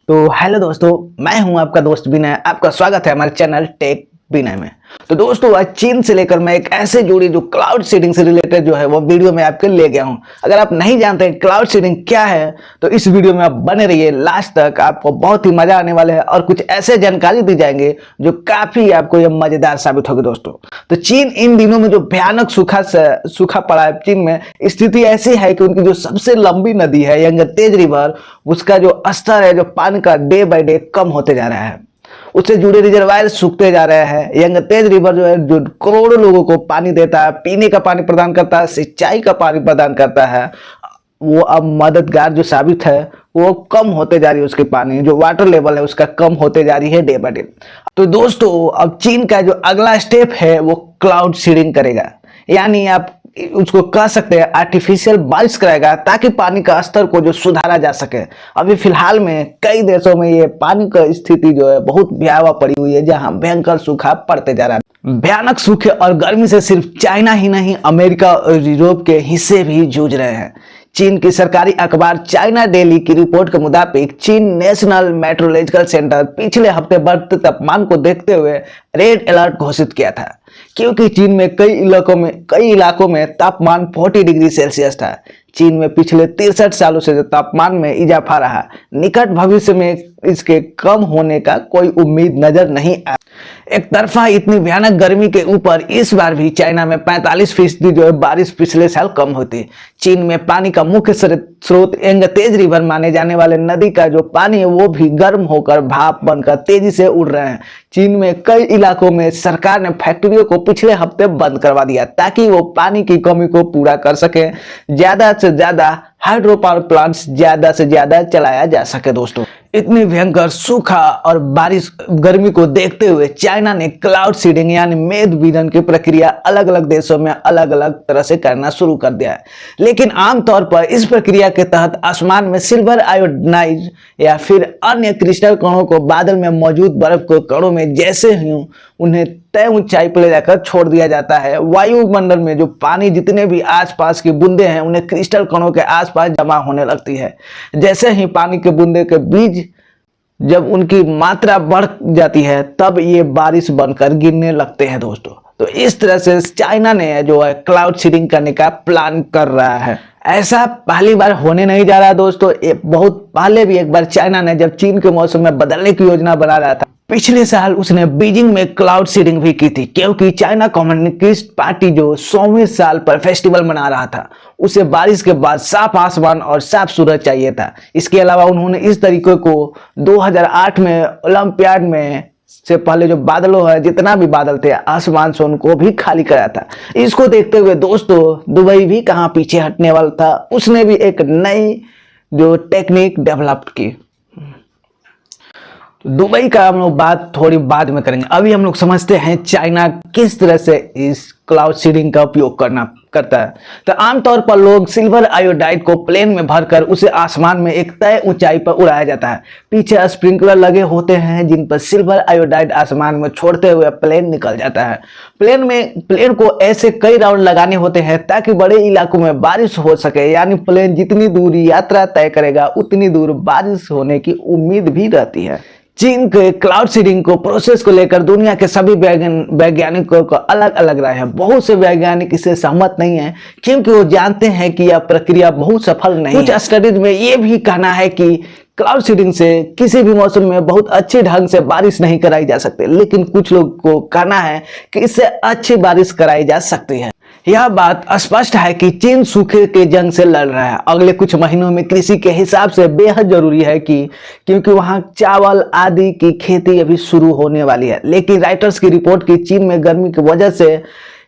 तो हेलो दोस्तों, मैं हूं आपका दोस्त विनय। आपका स्वागत है हमारे चैनल टेक विनय में। तो दोस्तों, आज चीन से लेकर मैं एक ऐसे जुड़ी जो क्लाउड सीडिंग से रिलेटेड जो है वो वीडियो में आपके ले गया हूं। अगर आप नहीं जानते हैं क्लाउड सीडिंग क्या है तो इस वीडियो में आप बने रहिए लास्ट तक, आपको बहुत ही मजा आने वाले है और कुछ ऐसे जानकारी दी जाएंगे जो काफी आपको ये मजेदार साबित होगी दोस्तों। तो चीन इन दिनों में जो भयानक सूखा पड़ा है, चीन में स्थिति ऐसी है कि उनकी जो सबसे लंबी नदी है यंगतेज रिवर, उसका जो स्तर है, जो पानी का डे बाय डे कम होते जा रहा है। उससे जुड़े रिजर्वायर सूखते जा रहे हैं। यंगतेज रिवर जो है, जो करोड़ों लोगों को पानी देता है, पीने का पानी प्रदान करता है, सिंचाई का पानी प्रदान करता है, वो अब मददगार जो साबित है वो कम होते जा रही है। उसके पानी जो वाटर लेवल है उसका कम होते जा रही है डे बाय डे। तो दोस्तों, अब चीन का जो अगला स्टेप है वो क्लाउड सीडिंग करेगा, यानी आप उसको कह सकते हैं आर्टिफिशियल बारिश कराएगा ताकि पानी का स्तर को जो सुधारा जा सके। अभी फिलहाल में कई देशों में ये पानी का स्थिति जो है बहुत भयावह पड़ी हुई है, जहां भयंकर सूखा पड़ते जा रहा है। भयानक सूखे और गर्मी से सिर्फ चाइना ही नहीं, अमेरिका और यूरोप के हिस्से भी जूझ रहे हैं। चीन की सरकारी अखबार चाइना डेली की रिपोर्ट के मुताबिक चीन नेशनल मेट्रोलॉजिकल सेंटर पिछले हफ्ते बढ़ते तापमान को देखते हुए रेड अलर्ट घोषित किया था, क्योंकि चीन में कई इलाकों में तापमान 40 डिग्री सेल्सियस था। चीन में पिछले 63 सालों से तापमान में इजाफा रहा। निकट भविष्य में इसके कम होने का कोई उम्मीद नजर नहीं आ। एक तरफा इतनी भयानक गर्मी के ऊपर इस बार भी चाइना में 45% जो है बारिश पिछले साल कम होती। चीन में पानी का मुख्य स्रोत यंगतेज रिवर माने जाने वाले नदी का जो पानी है वो भी गर्म होकर भाप बनकर तेजी से उड़ रहे हैं। चीन में कई इलाकों में सरकार ने फैक्ट्रियों को पिछले हफ्ते बंद करवा दिया ताकि वो पानी की कमी को पूरा कर सके। ज्यादा से ज्यादा हाइड्रो पावर प्लांट्स ज्यादा से ज्यादा चलाया जा सके। दोस्तों, इतनी भयंकर सूखा और बारिश गर्मी को देखते हुए चाइना ने क्लाउड सीडिंग यानी मेद विदन की प्रक्रिया अलग अलग देशों में अलग अलग तरह से करना शुरू कर दिया है। लेकिन आमतौर पर इस प्रक्रिया के तहत आसमान में सिल्वर आयोडाइड या फिर अन्य क्रिस्टल कणों को बादल में मौजूद बर्फ के कणों में जैसे ही उन्हें तय ऊंचाई पर ले जाकर छोड़ दिया जाता है। वायुमंडल में जो पानी जितने भी आसपास की बूंदे हैं उन्हें क्रिस्टल कणों के आसपास जमा होने लगती है। जैसे ही पानी के बूंदे के बीज जब उनकी मात्रा बढ़ जाती है तब ये बारिश बनकर गिरने लगते हैं। दोस्तों, तो इस तरह से चाइना ने जो है क्लाउड सीडिंग करने का प्लान कर रहा है। ऐसा पहली बार होने नहीं जा रहा दोस्तों। बहुत पहले भी एक बार चाइना ने जब चीन के मौसम में बदलने की योजना बना रहा था, पिछले साल उसने बीजिंग में क्लाउड सीडिंग भी की थी, क्योंकि चाइना कम्युनिस्ट पार्टी जो 100वें साल पर फेस्टिवल मना रहा था, उसे बारिश के बाद साफ आसमान और साफ सूरज चाहिए था। इसके अलावा उन्होंने इस तरीके को 2008 में ओलंपियाड में से पहले जो बादलों है, जितना भी बादल थे आसमान से, उनको भी खाली कराया था। इसको देखते हुए दोस्तों, दुबई भी कहाँ पीछे हटने वाला था। उसने भी एक नई जो टेक्निक डेवलप की। दुबई का हम लोग बात थोड़ी बाद में करेंगे। अभी हम लोग समझते हैं चाइना किस तरह से इस क्लाउड सीडिंग का उपयोग करता है। तो आमतौर पर लोग सिल्वर आयोडाइड को प्लेन में भरकर उसे आसमान में एक तय ऊंचाई पर उड़ाया जाता है। पीछे स्प्रिंकलर लगे होते हैं जिन पर सिल्वर आयोडाइड आसमान में छोड़ते हुए प्लेन निकल जाता है। प्लेन को ऐसे कई राउंड लगाने होते हैं ताकि बड़े इलाकों में बारिश हो सके, यानी प्लेन जितनी दूरी यात्रा तय करेगा उतनी दूर बारिश होने की उम्मीद भी रहती है। चीन के क्लाउड सीडिंग को प्रोसेस को लेकर दुनिया के सभी वैज्ञानिकों को अलग अलग राय है। बहुत से वैज्ञानिक इससे सहमत नहीं है, क्योंकि वो जानते हैं कि यह प्रक्रिया बहुत सफल नहीं है। कुछ स्टडीज में ये भी कहना है कि क्लाउड सीडिंग से किसी भी मौसम में बहुत अच्छे ढंग से बारिश नहीं कराई जा सकती, लेकिन कुछ लोग को कहना है कि इससे अच्छी बारिश कराई जा सकती है। यह बात स्पष्ट है कि चीन सूखे के जंग से लड़ रहा है। अगले कुछ महीनों में कृषि के हिसाब से बेहद जरूरी है क्योंकि वहां चावल आदि की खेती अभी शुरू होने वाली है। लेकिन राइटर्स की रिपोर्ट की चीन में गर्मी की वजह से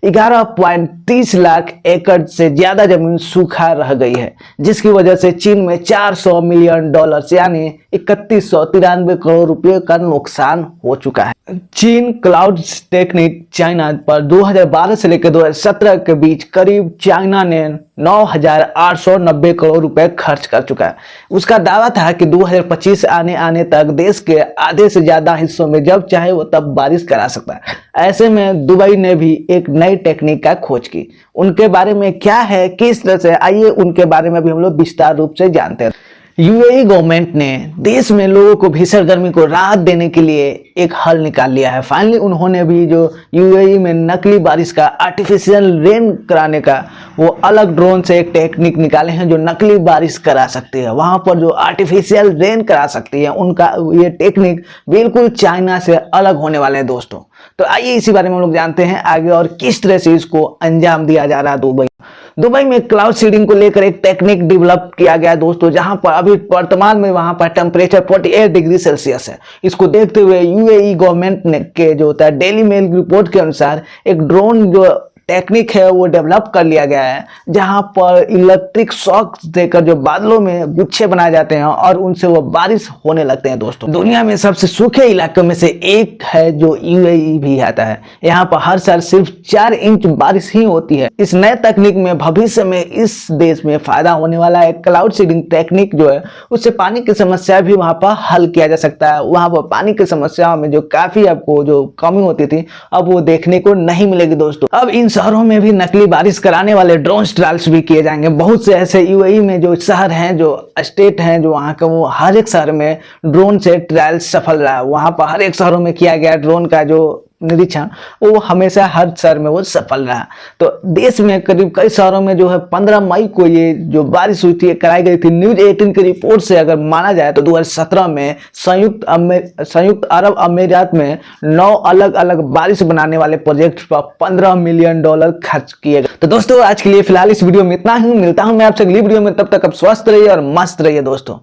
11.30 लाख एकड़ से ज्यादा जमीन सूखा रह गई है, जिसकी वजह से चीन में $400 मिलियन यानी 3193 करोड़ रुपए का नुकसान हो चुका है। चीन क्लाउड टेक्निक चाइना पर 2012 से लेकर 2017 के बीच करीब चाइना ने 9,890 करोड़ रुपए खर्च कर चुका है। उसका दावा था कि 2025 आने तक देश के आधे से ज्यादा हिस्सों में जब चाहे वो तब बारिश करा सकता है। ऐसे में दुबई ने भी एक नई टेक्निक का खोज की। उनके बारे में क्या है, किस तरह से, आइए उनके बारे में भी हम लोग विस्तार रूप से जानते हैं। यूएई गवर्नमेंट ने देश में लोगों को भीषण गर्मी को राहत देने के लिए एक हल निकाल लिया है। फाइनली उन्होंने भी जो यूएई में नकली बारिश का आर्टिफिशियल रेन कराने का वो अलग ड्रोन से एक टेक्निक निकाले हैं जो नकली बारिश करा सकती है। वहां पर जो आर्टिफिशियल रेन करा सकती है उनका ये टेक्निक बिल्कुल चाइना से अलग होने वाले हैं दोस्तों। तो आइए इसी बारे में हम लोग जानते हैं आगे और किस तरह से इसको अंजाम दिया जा रहा है। दुबई में क्लाउड सीडिंग को लेकर एक टेक्निक डेवलप किया गया है दोस्तों, जहां पर अभी वर्तमान में वहां पर टेम्परेचर 48 डिग्री सेल्सियस है। इसको देखते हुए यूएई गवर्नमेंट ने के जो होता है डेली मेल रिपोर्ट के अनुसार एक ड्रोन जो टेक्निक है वो डेवलप कर लिया गया है, जहां पर इलेक्ट्रिक शॉक देकर जो बादलों में गुच्छे बनाए जाते हैं और उनसे वो बारिश होने लगते हैं दोस्तों। दुनिया में सबसे सूखे इलाकों में से एक है जो यूएई भी आता है। यहाँ पर हर साल सिर्फ 4 इंच बारिश ही होती है। इस नए तकनीक में भविष्य में इस देश में फायदा होने वाला है। क्लाउड सीडिंग टेक्निक जो है उससे पानी की समस्या भी वहां पर हल किया जा सकता है। वहां पर पानी की समस्या में जो काफी आपको जो कमी होती थी अब वो देखने को नहीं मिलेगी दोस्तों। अब इन शहरों में भी नकली बारिश कराने वाले ड्रोन ट्रायल्स भी किए जाएंगे। बहुत से ऐसे यूएई में जो शहर हैं, जो स्टेट हैं, जो वहाँ का वो हर एक शहर में ड्रोन से ट्रायल सफल रहा है। वहाँ पर हर एक शहरों में किया गया ड्रोन का जो निरीक्षण वो हमेशा हर शहर में वो सफल रहा। तो देश में करीब कई शहरों में जो है 15 मई को ये जो बारिश हुई थी कराई गई थी। न्यूज 18 की रिपोर्ट से अगर माना जाए तो 2017 में संयुक्त अरब अमीरात में 9 अलग अलग बारिश बनाने वाले प्रोजेक्ट पर $15 मिलियन खर्च किए गए। तो दोस्तों आज के लिए फिलहाल इस वीडियो में इतना ही। मिलता हूं मैं आपसे अगली वीडियो में, तब तक आप स्वस्थ रहिए और मस्त रहिए दोस्तों।